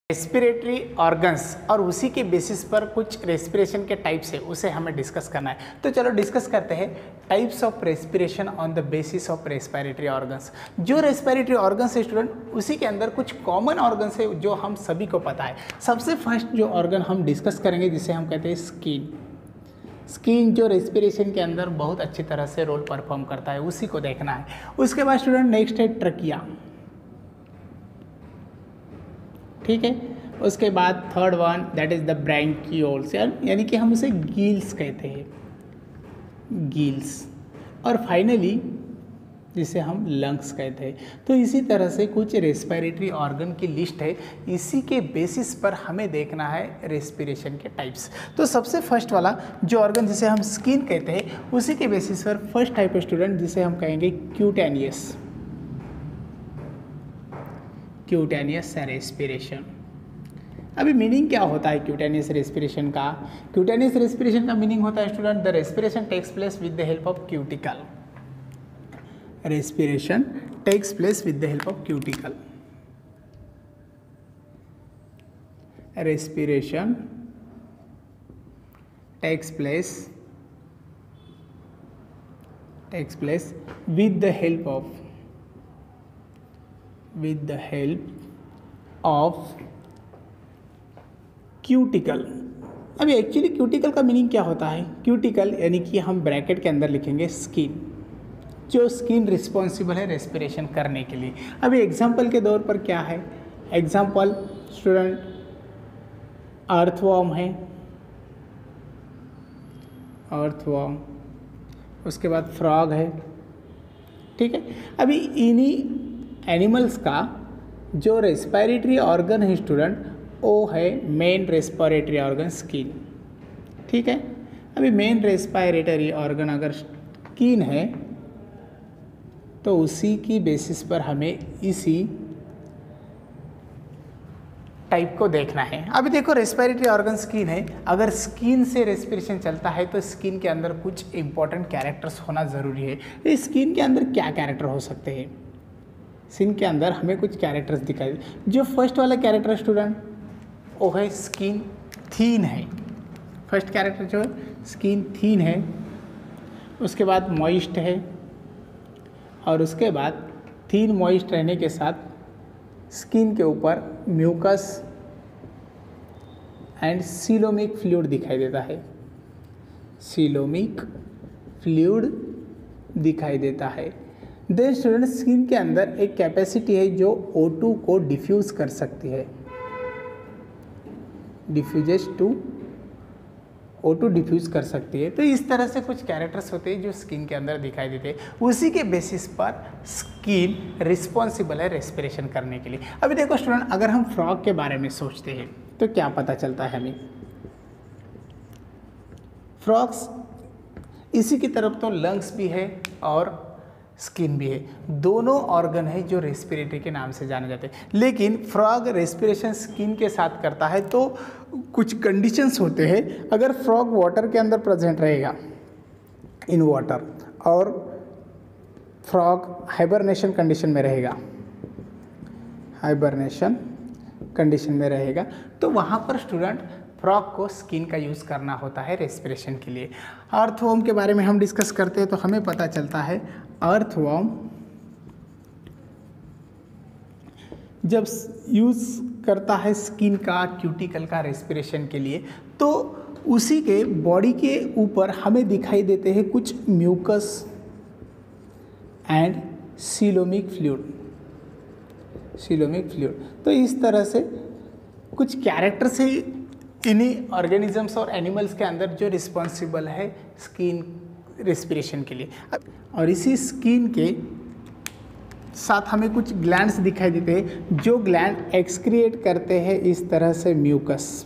Respiratory organs और उसी के बेसिस पर कुछ रेस्पिरेशन के टाइप्स है, उसे हमें डिस्कस करना है। तो चलो डिस्कस करते हैं types of respiration on the basis of respiratory organs. जो रेस्पिरेटरी ऑर्गन्स है स्टूडेंट, उसी के अंदर कुछ कॉमन ऑर्गन्स है जो हम सभी को पता है। सबसे फर्स्ट जो ऑर्गन हम डिस्कस करेंगे जिसे हम कहते हैं स्किन। स्किन जो रेस्पिरेशन के अंदर बहुत अच्छी तरह से रोल परफॉर्म करता है, उसी को देखना है। उसके बाद स्टूडेंट नेक्स्ट है ट्रकिया, ठीक है। उसके बाद third one that is the bronchioles, यानी कि हम उसे गील्स कहते हैं, गील्स। और फाइनली जिसे हम लंग्स कहते हैं। तो इसी तरह से कुछ रेस्पिरेटरी ऑर्गन की लिस्ट है, इसी के बेसिस पर हमें देखना है रेस्पिरेशन के टाइप्स। तो सबसे फर्स्ट वाला जो ऑर्गन जिसे हम स्किन कहते हैं, उसी के बेसिस पर फर्स्ट टाइप स्टूडेंट जिसे हम कहेंगे क्यूटेनियस, क्यूटेनियस रेस्पिरेशन। अभी मीनिंग क्या होता है क्यूटेनियस रेस्पिरेशन का? क्यूटेनियस रेस्पिरेशन का मीनिंग होता है student, the respiration takes place with the help of cuticle. Respiration takes place with the help of cuticle. Respiration takes place with the help of cuticle. अभी actually cuticle का meaning क्या होता है? Cuticle यानी कि हम ब्रैकेट के अंदर लिखेंगे स्किन, जो स्किन रिस्पॉन्सिबल है रेस्पिरेशन करने के लिए। अभी एग्जाम्पल के तौर पर क्या है? एग्जाम्पल स्टूडेंट अर्थवॉर्म है, अर्थवॉर्म। उसके बाद फ्रॉग है, ठीक है। अभी इन्हीं एनिमल्स का जो रेस्पिरेटरी ऑर्गन है स्टूडेंट, वो है मेन रेस्पिरेटरी ऑर्गन स्किन, ठीक है। अभी मेन रेस्पिरेटरी ऑर्गन अगर स्किन है तो उसी की बेसिस पर हमें इसी टाइप को देखना है। अभी देखो रेस्पिरेटरी ऑर्गन स्किन है, अगर स्किन से रेस्पिरेशन चलता है तो स्किन के अंदर कुछ इंपॉर्टेंट कैरेक्टर्स होना ज़रूरी है। इस स्किन के अंदर क्या कैरेक्टर हो सकते हैं? स्किन के अंदर हमें कुछ कैरेक्टर्स दिखाई। जो फर्स्ट वाला कैरेक्टर स्टूडेंट वो है स्किन थीन है। फर्स्ट कैरेक्टर जो है स्किन थीन है, उसके बाद मॉइस्ट है, और उसके बाद थीन मॉइस्ट रहने के साथ स्किन के ऊपर म्यूकस एंड सीलोमिक फ्लूइड दिखाई देता है, सीलोमिक फ्लूइड दिखाई देता है। देन स्टूडेंट स्किन के अंदर एक कैपेसिटी है जो O2 को डिफ्यूज़ कर सकती है, O2 डिफ्यूज़ कर सकती है। तो इस तरह से कुछ कैरेक्टर्स होते हैं जो स्किन के अंदर दिखाई देते हैं, उसी के बेसिस पर स्किन रिस्पॉन्सिबल है रेस्पिरेशन करने के लिए। अभी देखो स्टूडेंट, अगर हम फ्रॉग के बारे में सोचते हैं तो क्या पता चलता है हमें? फ्रॉग्स इसी की तरफ तो लंग्स भी है और स्किन भी है, दोनों ऑर्गन है जो रेस्पिरेटरी के नाम से जाने जाते हैं। लेकिन फ्रॉग रेस्पिरेशन स्किन के साथ करता है तो कुछ कंडीशंस होते हैं। अगर फ्रॉग वाटर के अंदर प्रेजेंट रहेगा, इन वाटर, और फ्रॉग हाइबरनेशन कंडीशन में रहेगा, हाइबरनेशन कंडीशन में रहेगा, तो वहाँ पर स्टूडेंट फ्रॉग को स्किन का यूज़ करना होता है रेस्पिरेशन के लिए। अर्थवॉर्म के बारे में हम डिस्कस करते हैं तो हमें पता चलता है अर्थवॉर्म जब यूज़ करता है स्किन का, क्यूटिकल का रेस्पिरेशन के लिए, तो उसी के बॉडी के ऊपर हमें दिखाई देते हैं कुछ mucus and coelomic fluid, coelomic fluid. तो इस तरह से कुछ कैरेक्टर्स है इन्हीं ऑर्गेनिजम्स और एनिमल्स के अंदर जो रिस्पॉन्सिबल है स्किन रेस्पिरेशन के लिए। और इसी स्किन के साथ हमें कुछ ग्लैंड्स दिखाई देते हैं जो ग्लैंड एक्सक्रिएट करते हैं इस तरह से म्यूकस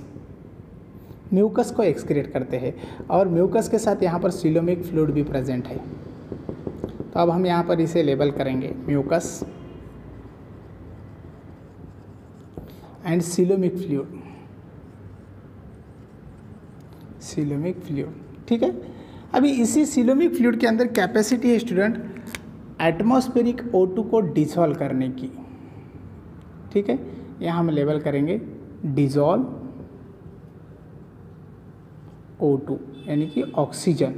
को एक्सक्रिएट करते हैं, और म्यूकस के साथ यहाँ पर सीलोमिक फ्लूइड भी प्रेजेंट है। तो अब हम यहाँ पर इसे लेबल करेंगे mucus and coelomic fluid, coelomic fluid, ठीक है। अभी इसी सीलोमिक फ्लूइड के अंदर कैपेसिटी है स्टूडेंट एटमॉस्फेरिक O2 को डिसॉल्व करने की, ठीक है। यहाँ हम लेबल करेंगे डिजॉल्व O2 यानी कि ऑक्सीजन।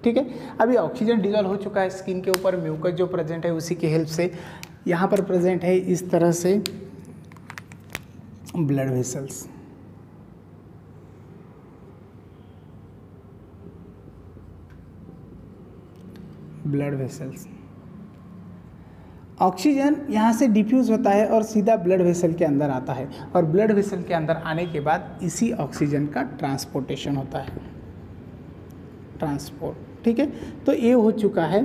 ठीक है, अभी ऑक्सीजन डिजॉल्व हो चुका है स्किन के ऊपर, म्यूकस जो प्रेजेंट है उसी की हेल्प से यहाँ पर प्रेजेंट है इस तरह से blood vessels. Blood vessels, oxygen यहाँ से डिफ्यूज होता है और सीधा ब्लड वेसल के अंदर आता है, और ब्लड वेसल के अंदर आने के बाद इसी ऑक्सीजन का ट्रांसपोर्टेशन होता है, ट्रांसपोर्ट। ठीक है, तो ये हो चुका है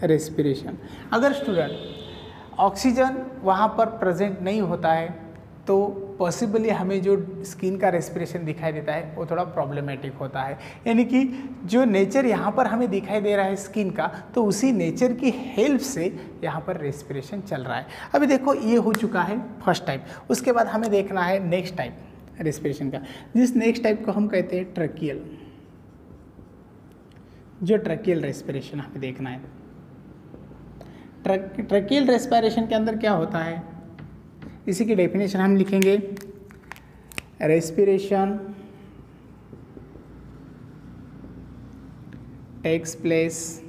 रेस्पिरेशन। अगर स्टूडेंट ऑक्सीजन वहाँ पर प्रेजेंट नहीं होता है तो पॉसिबली हमें जो स्किन का रेस्पिरेशन दिखाई देता है वो थोड़ा प्रॉब्लमेटिक होता है, यानी कि जो नेचर यहाँ पर हमें दिखाई दे रहा है स्किन का, तो उसी नेचर की हेल्प से यहाँ पर रेस्पिरेशन चल रहा है। अभी देखो ये हो चुका है फर्स्ट टाइप। उसके बाद हमें देखना है नेक्स्ट टाइप रेस्पिरेशन का, जिस नेक्स्ट टाइप को हम कहते हैं ट्रकियल। जो ट्रकियल रेस्पिरेशन हमें देखना है, ट्रकियल रेस्पिरेशन के अंदर क्या होता है, इसी की डेफिनेशन हम लिखेंगे, respiration takes place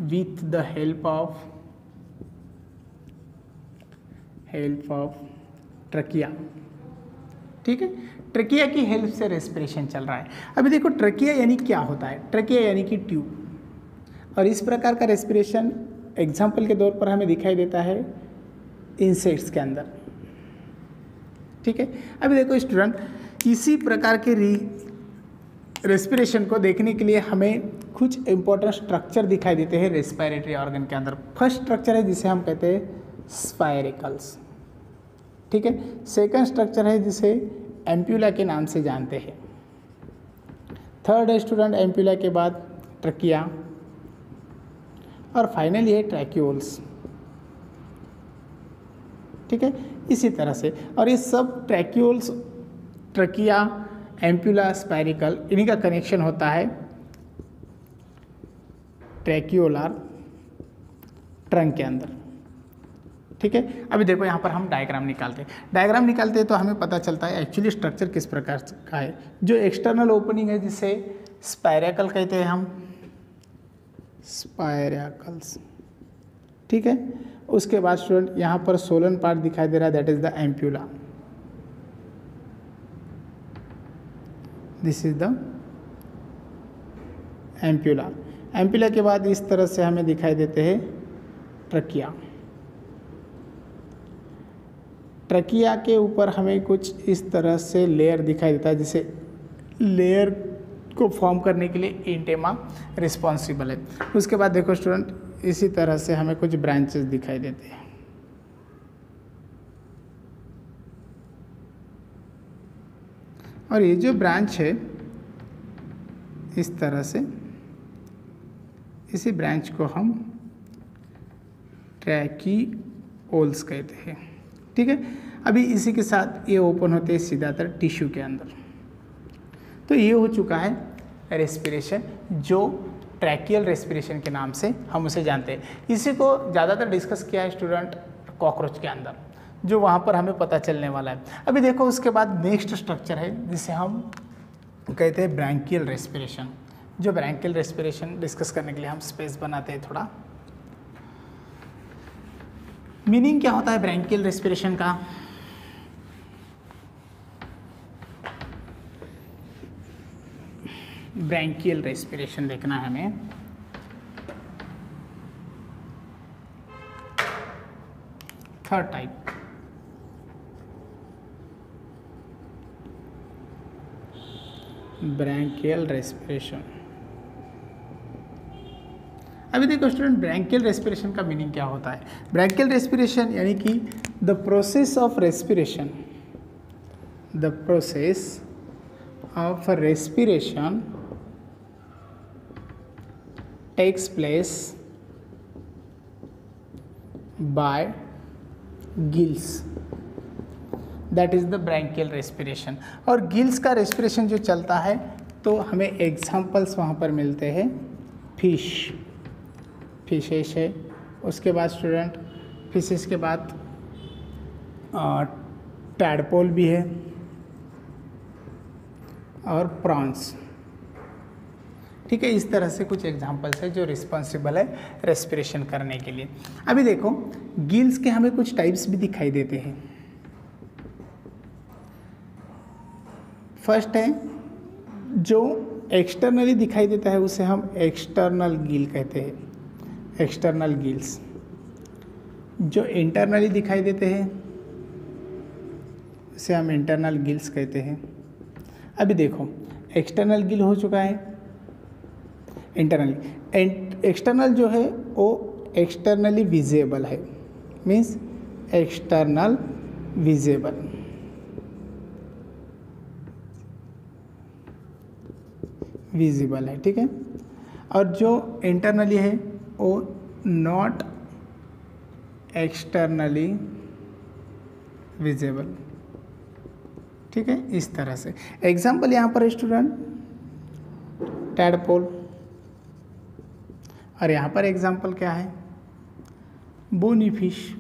with the help of trachea. ठीक है, ट्रकिया की हेल्प से रेस्पिरेशन चल रहा है। अभी देखो ट्रकिया यानी क्या होता है, ट्रकिया यानी कि ट्यूब, और इस प्रकार का रेस्पिरेशन एग्जाम्पल के तौर पर हमें दिखाई देता है इंसेक्ट्स के अंदर। ठीक है, अभी देखो स्टूडेंट, इसी प्रकार के रेस्पिरेशन को देखने के लिए हमें कुछ इंपॉर्टेंट स्ट्रक्चर दिखाई देते हैं रेस्पिरेटरी ऑर्गन के अंदर। फर्स्ट स्ट्रक्चर है जिसे हम कहते हैं स्पायरिकल्स। ठीक है, सेकंड स्ट्रक्चर है जिसे एम्प्यूला के नाम से जानते हैं। थर्ड है स्टूडेंट एम्प्यूला के बाद ट्रकिया, और फाइनली है ट्रैक्यूल्स। ठीक है, इसी तरह से, और ये सब ट्रैक्यूल्स, ट्रकिया, एम्प्यूला, स्पायरिकल, इन्हीं का कनेक्शन होता है ट्रैक्यूलर ट्रंक के अंदर। ठीक है, अभी देखो यहाँ पर हम डायग्राम निकालते हैं तो हमें पता चलता है एक्चुअली स्ट्रक्चर किस प्रकार का है। जो एक्सटर्नल ओपनिंग है जिसे स्पायरिकल कहते हैं हम, स्पायरिकल्स। ठीक है, उसके बाद स्टूडेंट यहाँ पर सोलन पार्ट दिखाई दे रहा है, that is the ampulla. This is the ampulla. Ampulla के बाद इस तरह से हमें दिखाई देते हैं ट्रकिया। ट्रकिया के ऊपर हमें कुछ इस तरह से लेयर दिखाई देता है, जिसे लेयर को फॉर्म करने के लिए इंटेमा रिस्पॉन्सिबल है। उसके बाद देखो स्टूडेंट, इसी तरह से हमें कुछ ब्रांचेस दिखाई देते हैं। और ये जो ब्रांच है इस तरह से, इसी ब्रांच को हम ट्रैकियोल्स कहते हैं। ठीक है, अभी इसी के साथ ये ओपन होते हैं सीधातर टिश्यू के अंदर। तो ये हो चुका है रेस्पिरेशन, जो ट्रैकियल रेस्पिरेशन के नाम से हम उसे जानते हैं। इसी को ज़्यादातर डिस्कस किया है स्टूडेंट कॉकरोच के अंदर, जो वहाँ पर हमें पता चलने वाला है। अभी देखो उसके बाद नेक्स्ट स्ट्रक्चर है जिसे हम कहते हैं ब्रैंकियल रेस्पिरेशन। जो ब्रैंकियल रेस्पिरेशन डिस्कस करने के लिए हम स्पेस बनाते हैं थोड़ा। मीनिंग क्या होता है ब्रैंकियल रेस्पिरेशन का? ब्रैंकियल रेस्पिरेशन देखना है हमें। Third type, branchial respiration. अभी देखो स्टूडेंट, ब्रैंकियल रेस्पिरेशन का मीनिंग क्या होता है? ब्रैंकियल रेस्पिरेशन यानी कि the process of respiration, the process of respiration takes place by gills, that is the bronchial respiration। और गिल्स का रेस्पिरेशन जो चलता है तो हमें एग्जाम्पल्स वहाँ पर मिलते हैं, फिशेस है। उसके बाद स्टूडेंट फिशेस के बाद टैडपोल भी है और प्रॉन्स। ठीक है, इस तरह से कुछ एग्जांपल्स है जो रिस्पॉन्सिबल है रेस्पिरेशन करने के लिए। अभी देखो गिल्स के हमें कुछ टाइप्स भी दिखाई देते हैं। फर्स्ट है जो एक्सटर्नली दिखाई देता है उसे हम एक्सटर्नल गिल कहते हैं, एक्सटर्नल गिल्स। जो इंटरनली दिखाई देते हैं उसे हम इंटरनल गिल्स कहते हैं। अभी देखो एक्सटर्नल गिल हो चुका है, इंटरनली। एक्सटर्नल जो है वो एक्सटर्नली विजिबल है, मीन्स एक्सटर्नल विजिबल। विजिबल है, ठीक है। और जो इंटरनली है वो नॉट एक्सटर्नली विजिबल, ठीक है। इस तरह से एग्जाम्पल यहाँ पर स्टूडेंट टैडपोल, और यहाँ पर एग्जाम्पल क्या है, बोनी फिश,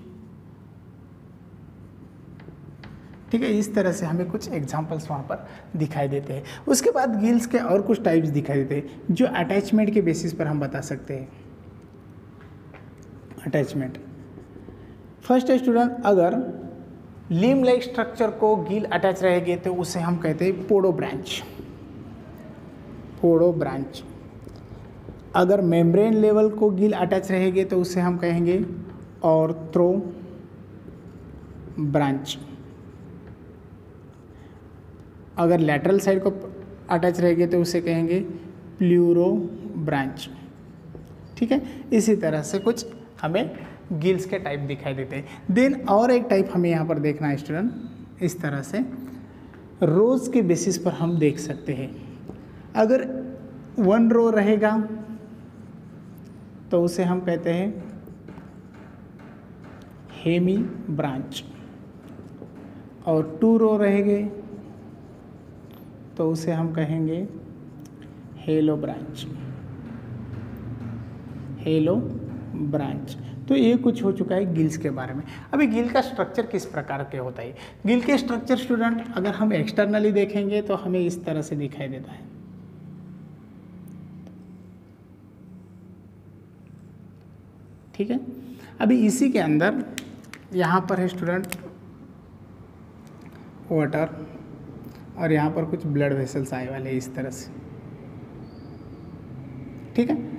ठीक है। इस तरह से हमें कुछ एग्जाम्पल्स वहाँ पर दिखाई देते हैं। उसके बाद गिल्स के और कुछ टाइप्स दिखाई देते हैं जो अटैचमेंट के बेसिस पर हम बता सकते हैं। अटैचमेंट फर्स्ट स्टूडेंट, अगर लिम्ब लाइक स्ट्रक्चर को गिल अटैच रहेंगे तो उसे हम कहते हैं पोडो ब्रांच, पोडो ब्रांच। अगर मेम्ब्रेन लेवल को गिल अटैच रहेंगे तो उसे हम कहेंगे ऑर्थ्रो ब्रांच। अगर लैटरल साइड को अटैच रहेंगे तो उसे कहेंगे प्लूरो ब्रांच, ठीक है। इसी तरह से कुछ हमें गिल्स के टाइप दिखाई देते हैं। देन और एक टाइप हमें यहाँ पर देखना है स्टूडेंट, इस तरह से रोज के बेसिस पर हम देख सकते हैं। अगर 1 रो रहेगा तो उसे हम कहते हैं हेमी ब्रांच, और 2 रो रहेंगे तो उसे हम कहेंगे हेलो ब्रांच, हेलो ब्रांच। तो ये कुछ हो चुका है गिल्स के बारे में। अभी गिल का स्ट्रक्चर किस प्रकार के होता है। गिल के स्ट्रक्चर स्टूडेंट अगर हम एक्सटर्नली देखेंगे तो हमें इस तरह से दिखाई देता है, ठीक है। अभी इसी के अंदर यहाँ पर है स्टूडेंट वाटर, और यहाँ पर कुछ ब्लड वेसल्स आए वाले इस तरह से, ठीक है।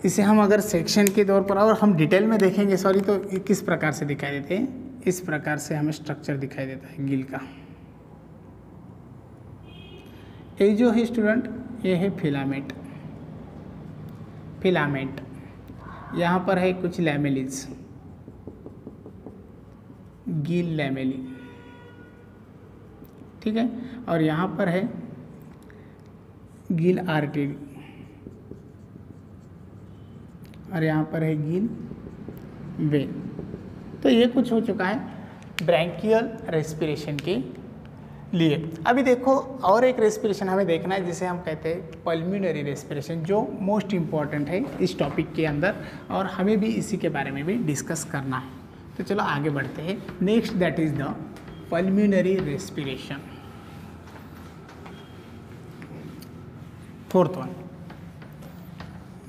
इसे हम अगर सेक्शन के तौर पर और हम डिटेल में देखेंगे सॉरी, तो किस प्रकार से दिखाई देते हैं, इस प्रकार से हमें स्ट्रक्चर दिखाई देता है गिल का। ये जो है स्टूडेंट ये है फिलामेंट, फिलामेंट। यहाँ पर है कुछ लैमेलिस, गिल लैमेली, ठीक है। और यहाँ पर है गिल आर्टरी, और यहाँ पर है गिल वेन। तो ये कुछ हो चुका है ब्रैंकियल रेस्पिरेशन के लिए। अभी देखो और एक रेस्पिरेशन हमें देखना है जिसे हम कहते हैं पल्मोनरी रेस्पिरेशन, जो मोस्ट इम्पॉर्टेंट है इस टॉपिक के अंदर, और हमें भी इसी के बारे में भी डिस्कस करना है। तो चलो आगे बढ़ते हैं। Next that is the pulmonary respiration, fourth one,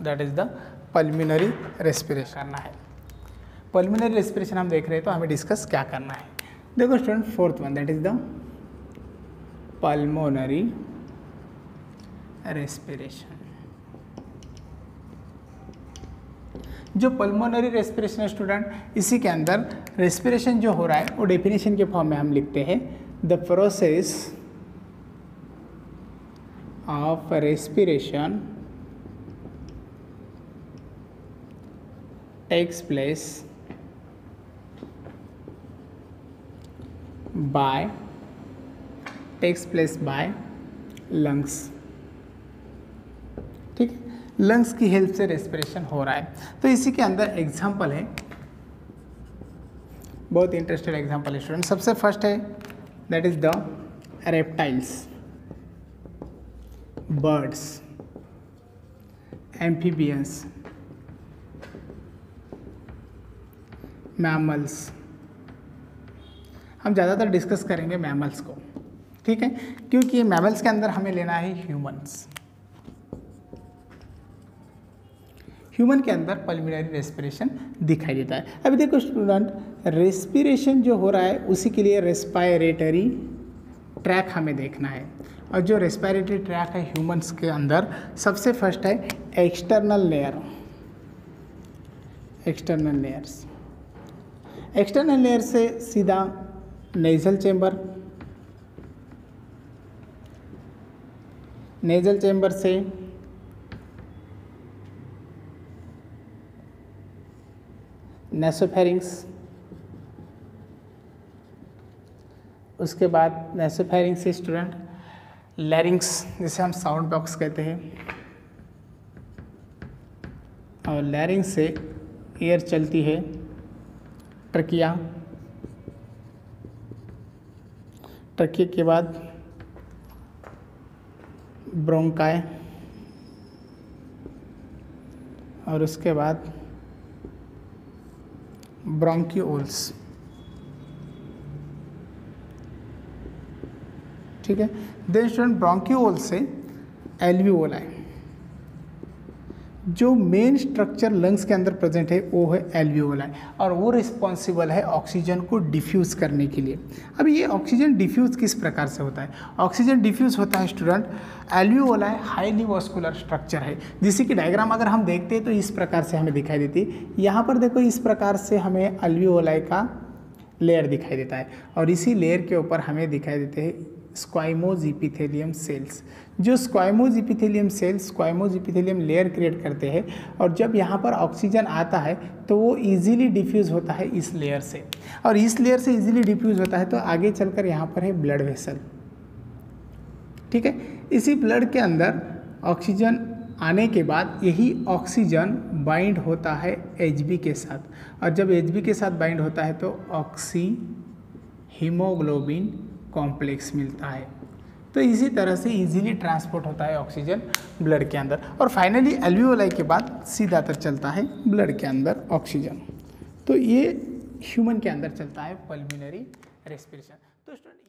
that is the pulmonary respiration करना है। पल्मोनरी रेस्पिरेशन हम देख रहे हैं तो हमें डिस्कस क्या करना है। देखो student fourth one that is the pulmonary respiration. जो पल्मोनरी रेस्पिरेशन स्टूडेंट, इसी के अंदर रेस्पिरेशन जो हो रहा है वो डेफिनेशन के फॉर्म में हम लिखते हैं the process of respiration takes place by lungs, ठीक, लंग्स की हेल्प से रेस्पिरेशन हो रहा है। तो इसी के अंदर एग्जाम्पल है, बहुत इंटरेस्टेड एग्जाम्पल है स्टूडेंट। सबसे फर्स्ट है that is the reptiles, birds, amphibians, mammals, हम ज़्यादातर डिस्कस करेंगे मैमल्स को, ठीक है, क्योंकि ये मैमल्स के अंदर हमें लेना है ह्यूमन्स। ह्यूमन के अंदर पल्मोनरी रेस्पिरेशन दिखाई देता है। अभी देखो स्टूडेंट, रेस्पिरेशन जो हो रहा है उसी के लिए रेस्पायरेटरी ट्रैक हमें देखना है, और जो रेस्पायरेटरी ट्रैक है ह्यूमंस के अंदर सबसे फर्स्ट है external layer. External layers, external layer से सीधा नेजल चेंबर, नेजल चेंबर से नेसोफेरिंग्स, उसके बाद नेसोफेरिंग्स से स्टूडेंट लैरिंग्स, जिसे हम साउंड बॉक्स कहते हैं, और लैरिंग्स से एयर चलती है ट्रकिया, ट्रकिया के बाद ब्रोंकाई, और उसके बाद ब्रोंकियोल्स, ठीक है। देन स्टूडेंट ब्रोंकियोल से एल्वियोलाई, जो मेन स्ट्रक्चर लंग्स के अंदर प्रेजेंट है वो है एल्वियोलाई, और वो रिस्पॉन्सिबल है ऑक्सीजन को डिफ्यूज़ करने के लिए। अब ये ऑक्सीजन डिफ्यूज़ किस प्रकार से होता है? ऑक्सीजन डिफ्यूज़ होता है student, alveoli highly vascular structure है, जिसकी की डायग्राम अगर हम देखते हैं तो इस प्रकार से हमें दिखाई देती है। यहाँ पर देखो इस प्रकार से हमें एल्वियोलाई का लेयर दिखाई देता है, और इसी लेयर के ऊपर हमें दिखाई देते हैं स्क्वाइमोज इपिथेलियम सेल्स। जो squamous epithelium cells squamous epithelium layer create करते हैं, और जब यहाँ पर ऑक्सीजन आता है तो वो इजीली डिफ्यूज़ होता है इस लेयर से, और इस लेयर से इजीली डिफ्यूज़ होता है तो आगे चलकर यहाँ पर है ब्लड वेसल, ठीक है। इसी ब्लड के अंदर ऑक्सीजन आने के बाद यही ऑक्सीजन बाइंड होता है Hb के साथ, और जब Hb के साथ बाइंड होता है तो ऑक्सी हीमोग्लोबिन कॉम्प्लेक्स मिलता है। तो इसी तरह से इजीली ट्रांसपोर्ट होता है ऑक्सीजन ब्लड के अंदर, और फाइनली एल्वियोलाई के बाद सीधातर चलता है ब्लड के अंदर ऑक्सीजन। तो ये ह्यूमन के अंदर चलता है पल्मोनरी रेस्पिरेशन। तो स्टूडेंट